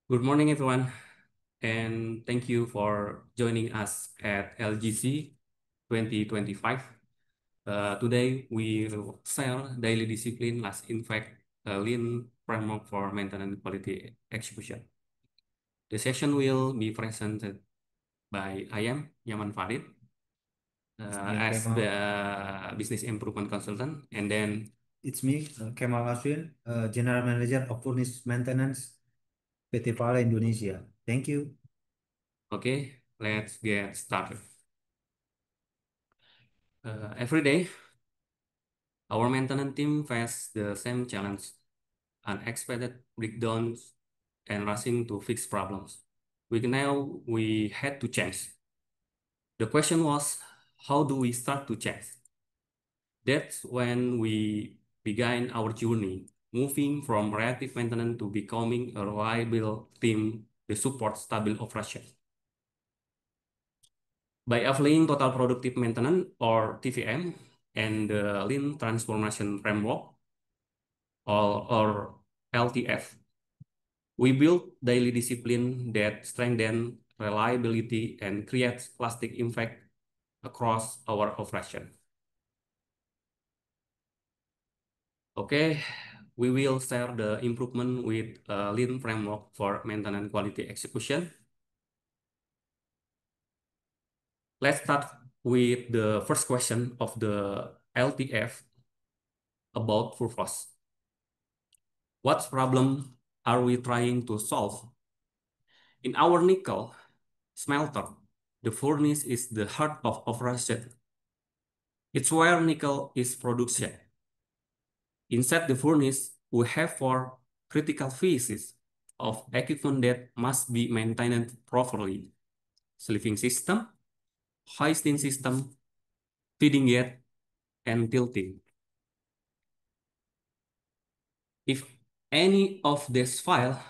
Good morning, everyone, and thank you for joining us at LGC 2025. Today, we will share daily discipline as in fact a lean framework for maintenance quality execution. The session will be presented by I am Yaman Farid as Kemal. the business improvement consultant, and then It's me, Kemal Aswin, General Manager of Furnace Maintenance, PT Pala Indonesia. Thank you. okay, let's get started. Every day, our maintenance team face the same challenge: unexpected breakdowns and rushing to fix problems. We had to change. The question was, how do we start to change? That's when we began our journey, moving from reactive maintenance to becoming a reliable team that supports stable operation. By applying total productive maintenance or TVM and the lean transformation framework or LTF, we build daily discipline that strengthen reliability and creates lasting impact across our operation. Okay, we will share the improvement with a lean framework for maintenance quality execution. Let's start with the first question of the LTF about purpose. What problem are we trying to solve? In our nickel smelter, the furnace is the heart of operation. It's where nickel is produced. Inside the furnace, we have four critical pieces of equipment that must be maintained properly: sleeving system, hoisting system, feeding gate, and tilting. If any of these fail,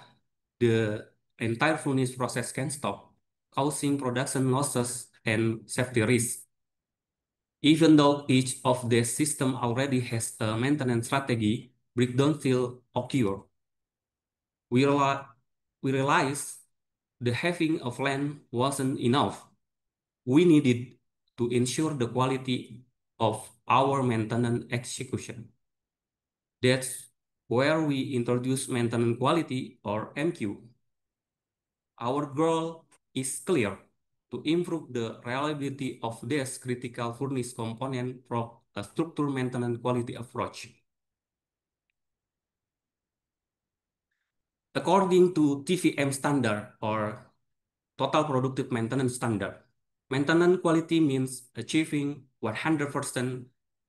the entire furnace process can stop, causing production losses and safety risks. Even though each of these systems already has a maintenance strategy, breakdown still occur. We, reali we realized the having of land wasn't enough. We needed to ensure the quality of our maintenance execution. That's where we introduce maintenance quality or MQ. Our goal is clear: to improve the reliability of this critical furnace component from a structural maintenance quality approach. According to TVM standard or total productive maintenance standard, maintenance quality means achieving 100%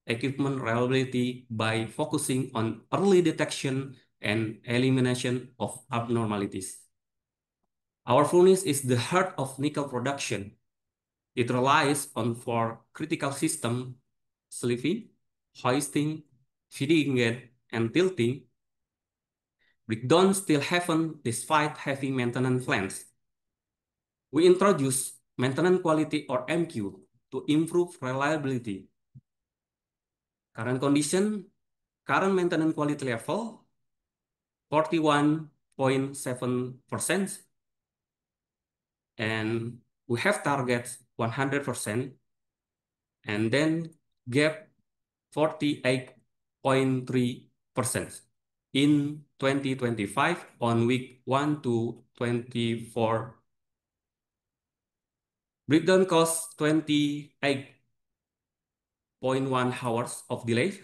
equipment reliability by focusing on early detection and elimination of abnormalities. Our furnace is the heart of nickel production. It relies on four critical systems: sleeving, hoisting, feeding gate, and tilting. Breakdown still happen despite having maintenance plans. We introduce maintenance quality or MQ to improve reliability. Current condition, current maintenance quality level 41.7%, and we have targets 100%, and then gap 48.3% in 2025 on week 1 to 24. Breakdown costs 28.1 hours of delay,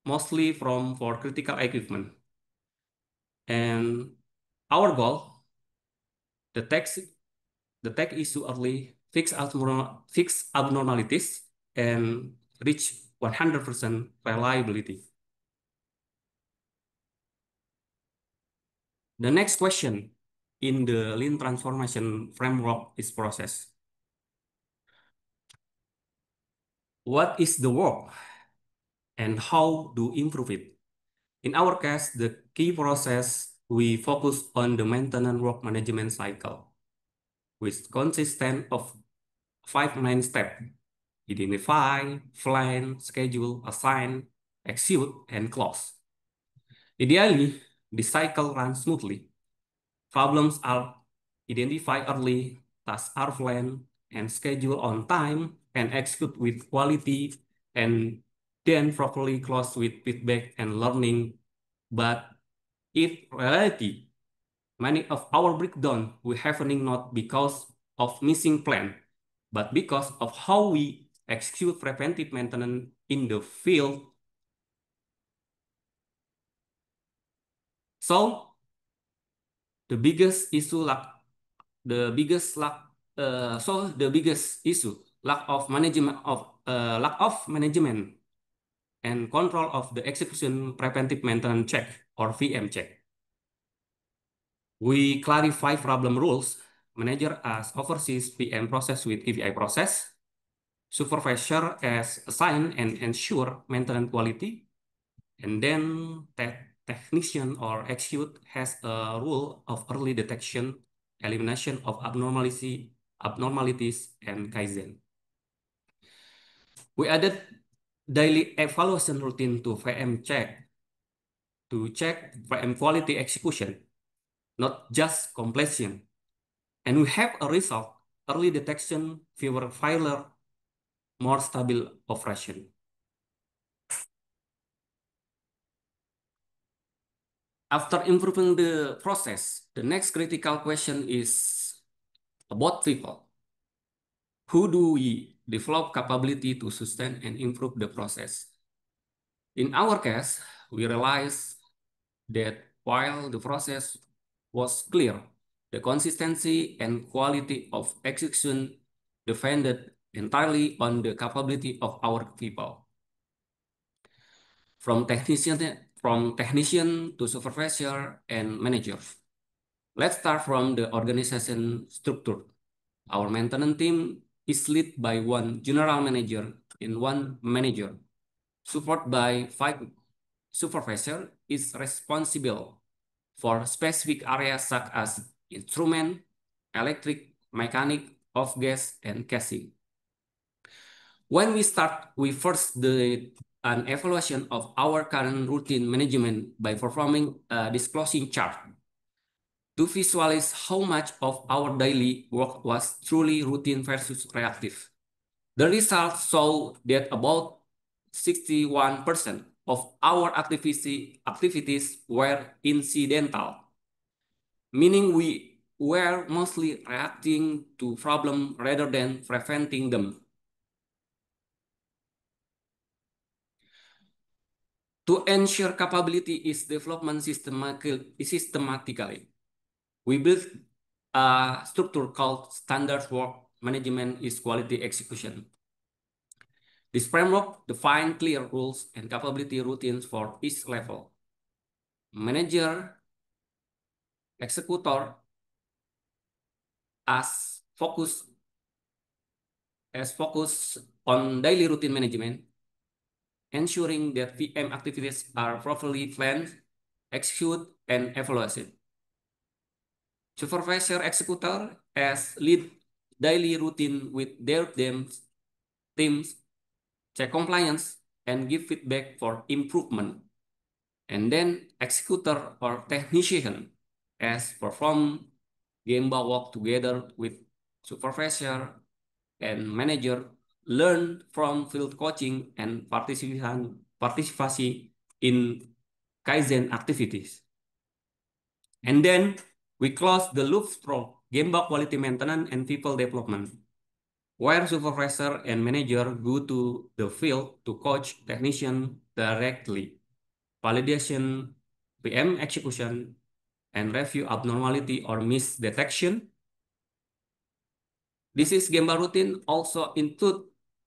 mostly for critical equipment. And our goal, the tech issue early, fix abnormalities, and reach 100% reliability. The next question in the lean transformation framework is process. What is the work and how to improve it? In our case, the key process, we focus on the maintenance work management cycle, which consists of 5 main steps: identify, plan, schedule, assign, execute, and close. Ideally, the cycle runs smoothly Problems are identified early, tasks are planned and scheduled on time and executed with quality and then properly closed with feedback and learning. But in reality, many of our breakdown will happening not because of missing plan, but because of how we execute preventive maintenance in the field. So the biggest issue lack the biggest lack the biggest issue lack of management and control of the execution preventive maintenance check or VM check. We clarify problem rules. Manager as oversees PM process with EVI process. Supervisor as assign and ensure maintenance quality. And then technician or execute has a rule of early detection, elimination of abnormalities, and Kaizen. We added daily evaluation routine to VM check to check VM quality execution, not just completion. And we have a result, early detection, fewer failure, more stable operation. After improving the process, the next critical question is about people. Who do we develop capability to sustain and improve the process? In our case, we realized that while the process was clear, the consistency and quality of execution depended entirely on the capability of our people. From technician to supervisor and managers. Let's start from the organization structure. Our maintenance team is led by one general manager and one manager, supported by 5 supervisor is responsible for specific areas such as instrument, electric, mechanic, off gas, and casing. When we start, we first do an evaluation of our current routine management by performing a disclosing chart to visualize how much of our daily work was truly routine versus reactive. The results show that about 61% of our activities were incidental, meaning we were mostly reacting to problems rather than preventing them. To ensure capability is development systematically, we built a structure called Standard Work Management is Quality Execution. This framework defines clear rules and capability routines for each level. Manager, executor as focus on daily routine management, ensuring that VM activities are properly planned, executed, and evaluated. Supervisor executor as lead daily routine with their teams, check compliance, and give feedback for improvement. And then executor or technician as perform Gemba work together with supervisor and manager, learn from field coaching and participation in Kaizen activities. And then we close the loop through Gemba quality maintenance and people development, where supervisor and manager go to the field to coach technician directly, validation, PM execution, and review abnormality or misdetection. This is Gemba routine also include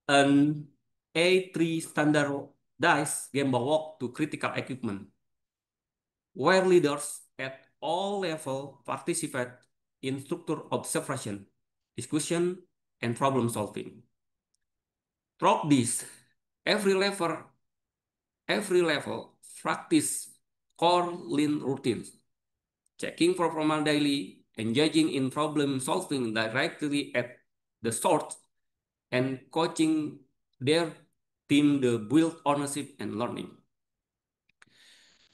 an A3 standardized Gemba walk to critical equipment, where leaders at all levels participate in structure observation, discussion, and problem solving. Throughout this, every level practice core lean routines, checking performance daily, engaging in problem solving directly at the source, and coaching their team to build ownership and learning.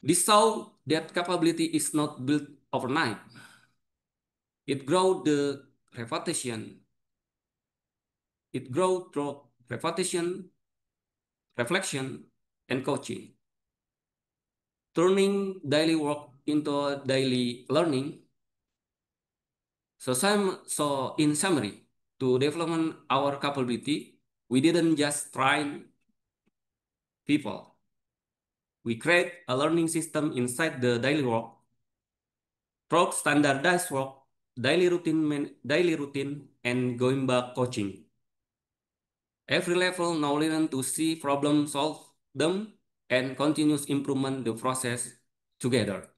This show that capability is not built overnight. It grow the repetition. It grow through repetition, reflection, and coaching, turning daily work into daily learning. So in summary, to develop our capability, we didn't just train people. We create a learning system inside the daily work, through standardized work, daily routine, and going back coaching. Every level now learn to see problem, solve them, and continuous improvement the process together.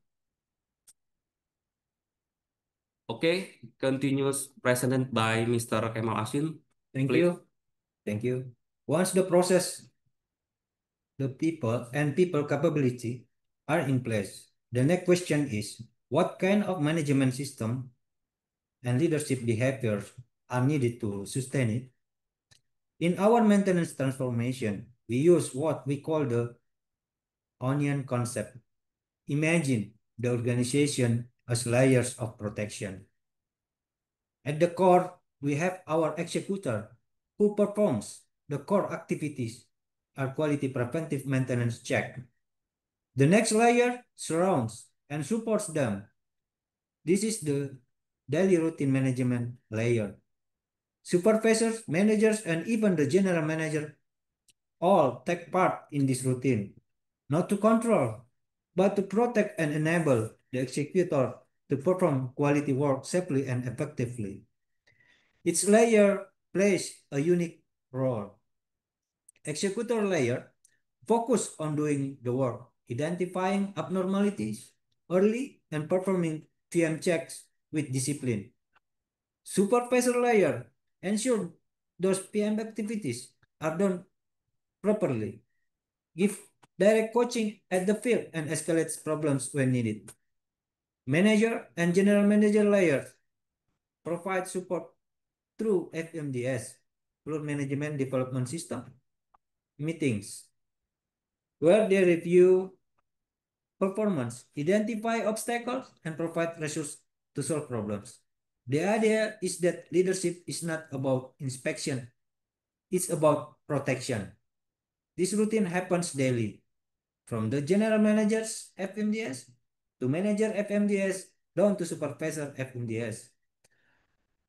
Okay, continuous presented by Mr. Kemal Asin. Thank Please. you. Thank you. Once the process, the people capability are in place, the next question is what kind of management system and leadership behaviors are needed to sustain it? In our maintenance transformation, we use what we call the onion concept. Imagine the organization as layers of protection. At the core, we have our executor who performs the core activities, our quality preventive maintenance check. The next layer surrounds and supports them. This is the daily routine management layer. Supervisors, managers, and even the general manager all take part in this routine, not to control, but to protect and enable the executor to perform quality work safely and effectively. Each layer plays a unique role. Executor layer focus on doing the work, identifying abnormalities early and performing VM checks with discipline. Supervisor layer ensure those PM activities are done properly, give direct coaching at the field and escalates problems when needed. Manager and general manager layers provide support through FMDS, Floor Management Development System, meetings, where they review performance, identify obstacles, and provide resources to solve problems. The idea is that leadership is not about inspection, it's about protection. This routine happens daily, from the general manager's FMDS to manager FMDS down to supervisor FMDS,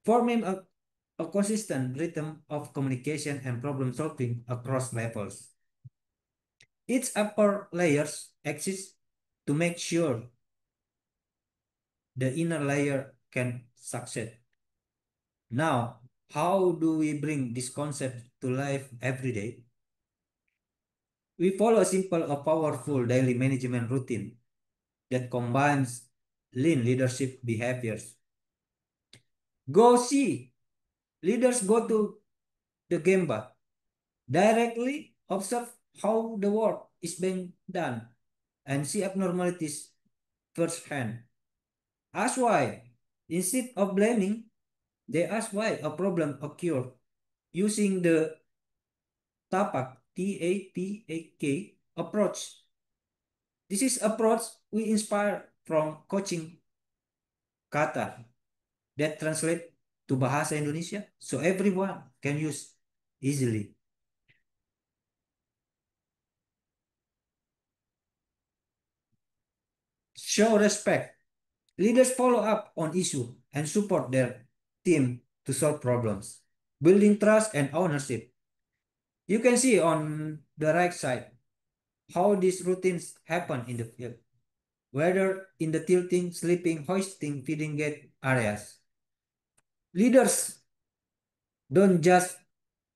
forming a consistent rhythm of communication and problem solving across levels. Each upper layers exists to make sure the inner layer can succeed. Now, how do we bring this concept to life every day? We follow a simple, a powerful daily management routine that combines lean leadership behaviors. Go see. Leaders go to the Gemba. Directly observe how the work is being done and see abnormalities firsthand. Ask why. Instead of blaming, they ask why a problem occurred using the TAPAK, TAPAK approach. This is approach we inspire from coaching kata that translate to Bahasa Indonesia so everyone can use easily. Show respect. Leaders follow up on issue and support their team to solve problems, building trust and ownership. You can see on the right side how these routines happen in the field, whether in the tilting, sleeping, hoisting, feeding gate areas. Leaders don't just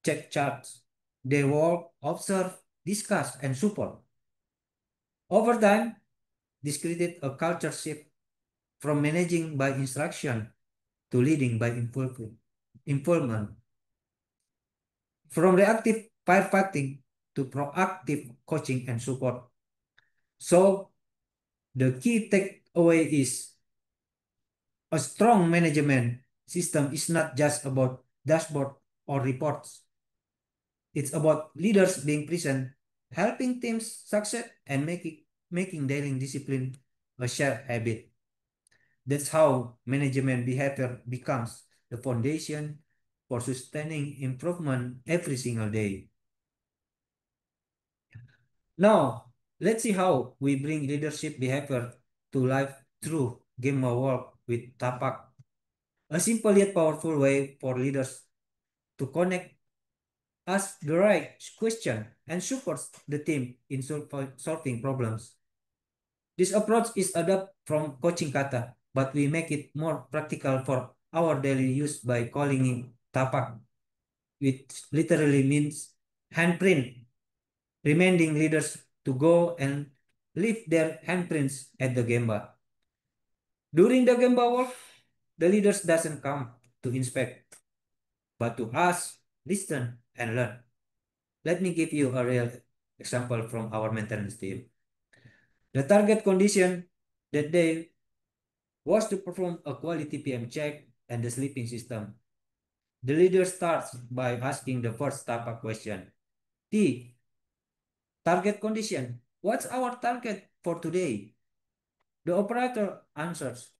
check charts. They work, observe, discuss, and support. Over time, this created a culture shift from managing by instruction to leading by involvement, from reactive firefighting to proactive coaching and support. So the key takeaway is a strong management system is not just about dashboard or reports. It's about leaders being present, helping teams succeed, and making daily discipline a shared habit. That's how management behavior becomes the foundation for sustaining improvement every single day. Now, let's see how we bring leadership behavior to life through Gemma work with Tapak, a simple yet powerful way for leaders to connect, ask the right question, and support the team in solving problems. This approach is adapted from coaching kata, but we make it more practical for our daily use by calling it tapak, which literally means handprint, reminding leaders to go and leave their handprints at the gemba. During the gemba work, the leaders doesn't come to inspect, but to ask, listen, and learn. Let me give you a real example from our maintenance team. The target condition that day was to perform a quality PM check and the sleeping system. The leader starts by asking the first TAPA question. T, target condition. What's our target for today? The operator answers.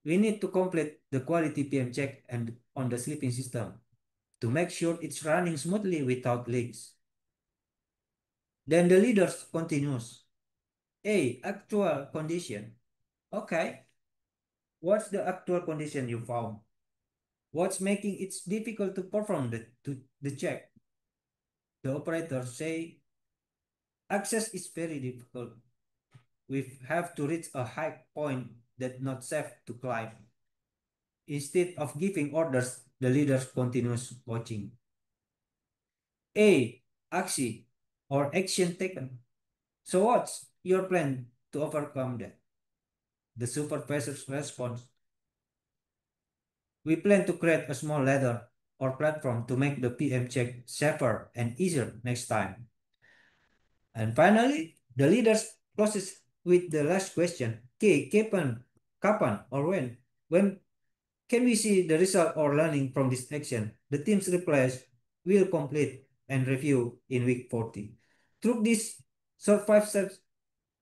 We need to complete the quality PM check and on the sleeping system to make sure it's running smoothly without leaks. Then the leader continues. A, actual condition. Okay, what's the actual condition you found? What's making it difficult to perform the check? The operators say access is very difficult. We have to reach a high point that's not safe to climb. Instead of giving orders, the leader continues watching. A. Action or action taken. So what's your plan to overcome that? The supervisor's response. We plan to create a small ladder or platform to make the PM check safer and easier next time. And finally, the leaders closes with the last question. Okay, kapan or when? When can we see the result or learning from this action? The team's replies will complete and review in week 40. Through this short 5 steps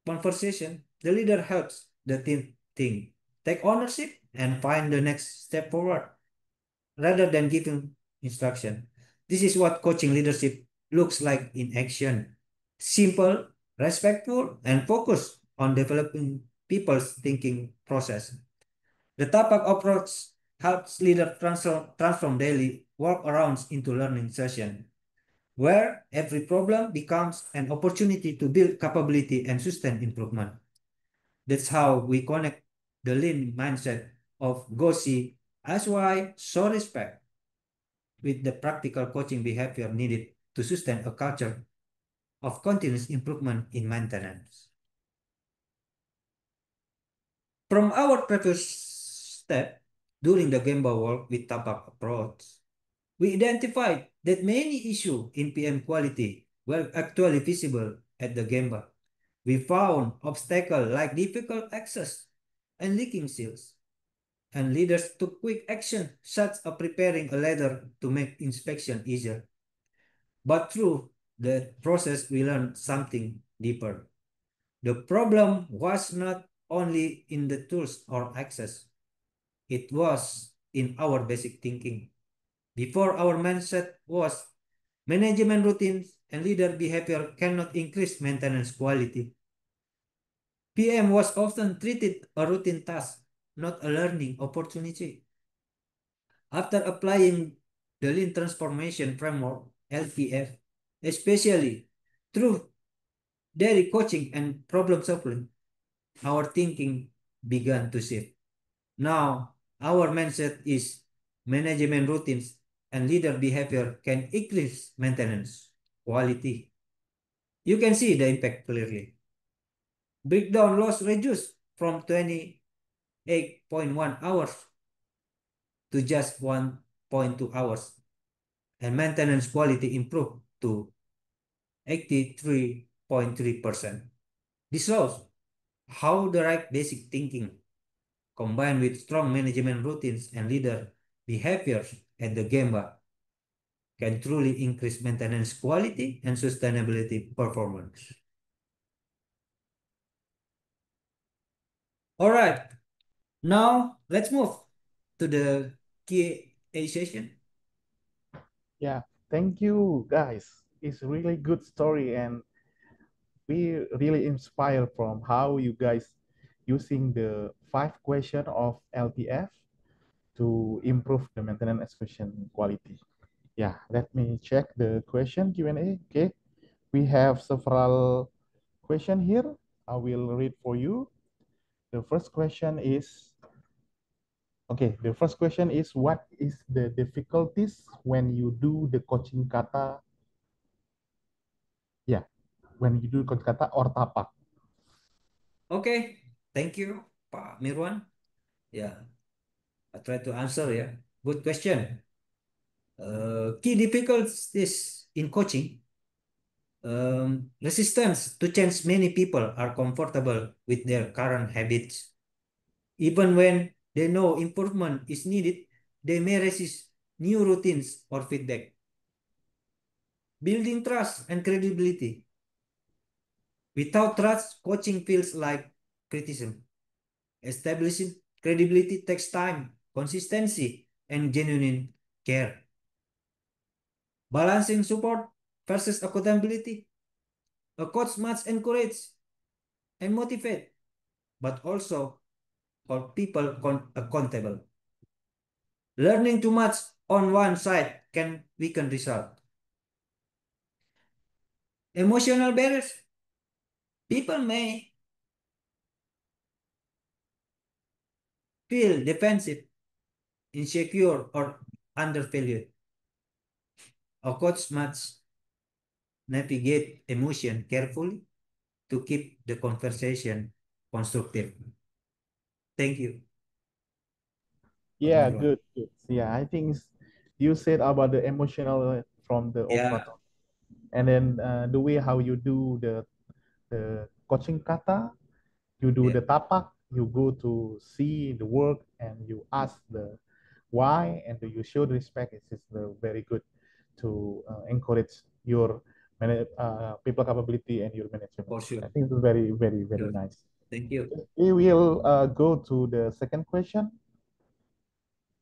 conversation, the leader helps the team think, take ownership, and find the next step forward rather than giving instruction. This is what coaching leadership looks like in action. Simple, respectful, and focused on developing people's thinking process. The Tapak approach helps leaders transform daily workarounds into learning session, where every problem becomes an opportunity to build capability and sustain improvement. That's how we connect the lean mindset of Gosi as why so respect with the practical coaching behavior needed to sustain a culture of continuous improvement in maintenance. From our previous step during the Gemba work with Tapak approach, we identified that many issues in PM quality were actually visible at the Gemba. We found obstacles like difficult access and leaking seals, and leaders took quick action such as preparing a ladder to make inspection easier. But through the process, we learned something deeper. The problem was not only in the tools or access, it was in our basic thinking. Before, our mindset was management routines and leader behavior cannot increase maintenance quality. PM was often treated a routine task, not a learning opportunity. After applying the Lean Transformation Framework, LTF, especially through daily coaching and problem solving, our thinking began to shift. Now, our mindset is management routines and leader behavior can increase maintenance quality. You can see the impact clearly. Breakdown loss reduced from 28.1 hours to just 1.2 hours, and maintenance quality improved to 83.3%. This shows how the right basic thinking combined with strong management routines and leader behaviors at the Gemba can truly increase maintenance quality and sustainability performance. All right, Now let's move to the Q&A session. Yeah, thank you guys. It's really good story and we really inspired from how you guys using the 5 question of LTF to improve the maintenance execution quality. Yeah, let me check the question Q&A. Okay, we have several question here. I will read for you. The first question is, okay, the first question is what is the difficulties when you do the coaching kata? Yeah, when you do coaching kata or tapak. Okay, thank you, Pak Mirwan. Yeah, I try to answer. Yeah, good question. Key difficulties in coaching. Resistance to change. Many people are comfortable with their current habits. Even when they know improvement is needed, they may resist new routines or feedback. Building trust and credibility. Without trust, coaching feels like criticism. Establishing credibility takes time, consistency, and genuine care. Balancing support versus accountability. A coach must encourage and motivate, but also hold people accountable. Learning too much on one side can weaken result. Emotional barriers. People may feel defensive, insecure, or undervalued. A coach must navigate emotion carefully to keep the conversation constructive. Thank you, Pak Yeah, Mirwan. good, good. Yeah, I think you said about the emotional from the Yeah, operator, and then the way how you do the coaching kata, you do yeah, the tapak, you go to see the work and you ask the why and you show the respect. It's the very good to encourage your people capability and your management. for sure. I think it's very, very, very Sure. nice. Thank you. We will go to the second question.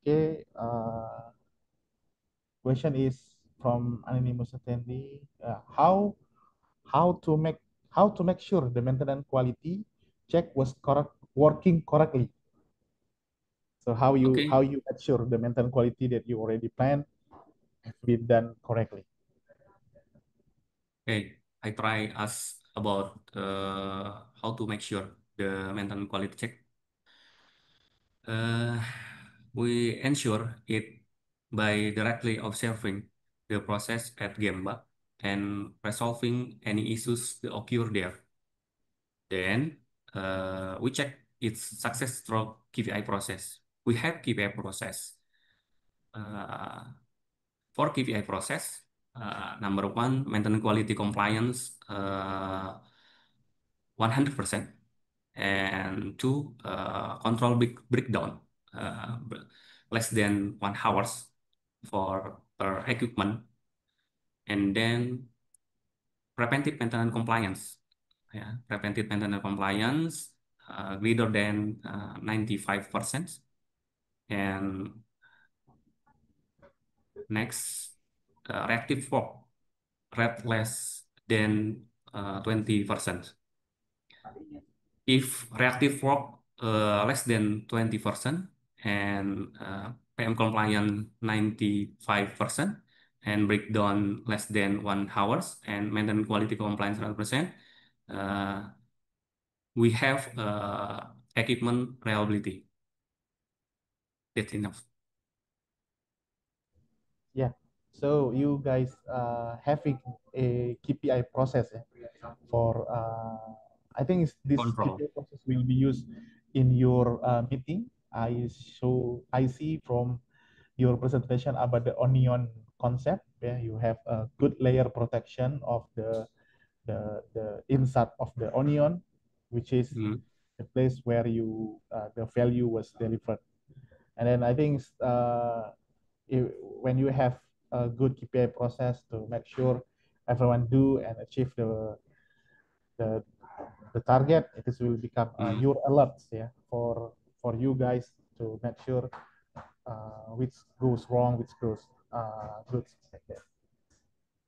Okay, question is from anonymous attendee. How to make how to make sure the maintenance quality check was correct working correctly. So how Okay, you make sure the maintenance quality that you already planned has been done correctly. okay. I try ask about how to make sure the maintenance quality check. Uh, we ensure it by directly observing the process at Gemba and resolving any issues that occur there. Then we check its success through KPI process. We have KPI process. Uh, for KPI process, number one, maintenance quality compliance 100%. And two, control breakdown less than 1 hours for per equipment. And then preventive maintenance compliance. Preventive maintenance compliance greater than 95%. And next, reactive work rate less than 20%. If reactive work less than 20% and PM compliant 95% and breakdown less than 1 hours and maintenance quality compliance 100%, uh, we have equipment reliability. That's enough. Yeah. So you guys having a KPI process for I think this Control. KPI process will be used in your meeting. I see from your presentation about the onion concept. Yeah, you have a good layer protection of the inside of the onion, which is Mm, the place where you the value was delivered. And then I think when you have a good KPI process to make sure everyone do and achieve the the target, it is will become mm, your alerts, yeah, for for you guys to make sure which goes wrong, which goes good.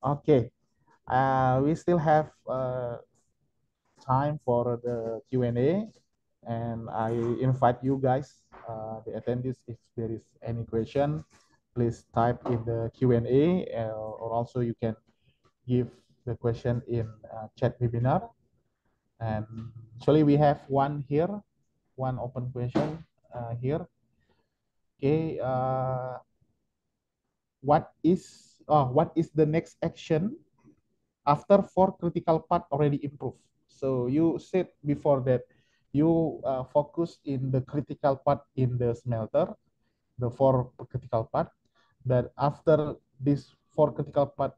Okay, we still have time for the Q&A, and I invite you guys, the attendees, if there is any question, please type in the Q&A, or also you can give the question in chat webinar. And actually we have one here, one open question here. Okay, what is the next action after 4 critical part already improved? So you said before that you focus in the critical part in the smelter, the 4 critical part, but after this 4 critical part,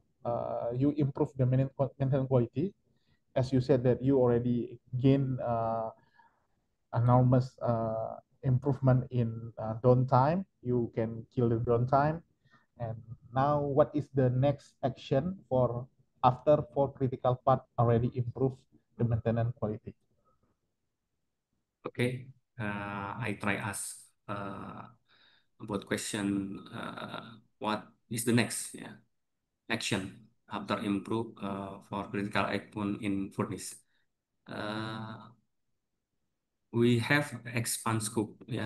you improve the maintenance quality. As you said that you already gain enormous improvement in downtime. You can kill the downtime. And now what is the next action for after 4 critical part already improve the maintenance quality? Okay, I try ask about question what is the next action after improve for critical output in furnace. We have expand scope, we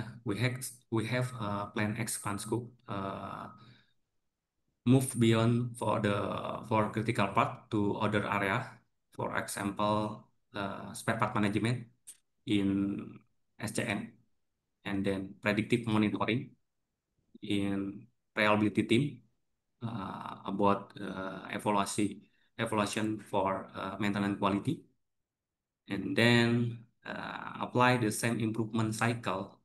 have plan expand scope, move beyond for critical part to other area, for example, spare part management in SCM, and then predictive monitoring in reliability team, about evaluation for maintenance quality, and then apply the same improvement cycle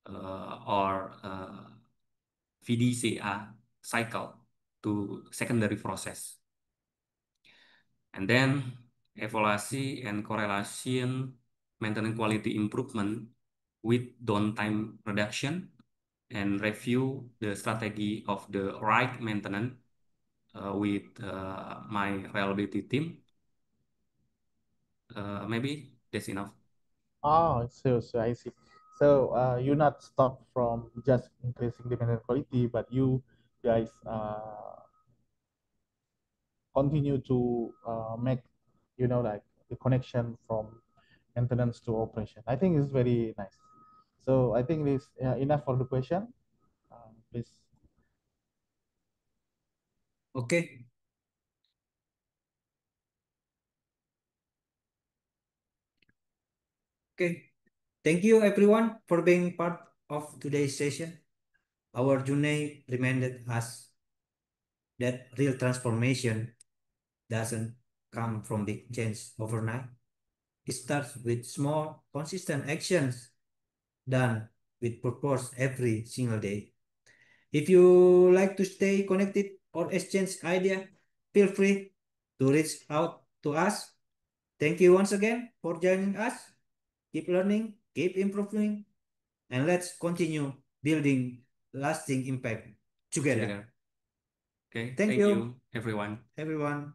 or VDCA cycle to secondary process. And then evaluation and correlation maintenance quality improvement with downtime reduction, and review the strategy of the right maintenance with my reliability team. Maybe that's enough. Oh, so I see. So you not stop from just increasing the maintenance quality, but you guys continue to make, like the connection from maintenance to operation. I think it's very nice. So I think this enough for the question. Please. Okay. Okay. Thank you everyone for being part of today's session. Our journey reminded us that real transformation doesn't come from big change overnight. It starts with small, consistent actions done with purpose every single day. If you like to stay connected or exchange idea, feel free to reach out to us. Thank you once again for joining us. Keep learning, keep improving, and let's continue building lasting impact together. Okay, Thank thank you. you, everyone. Everyone.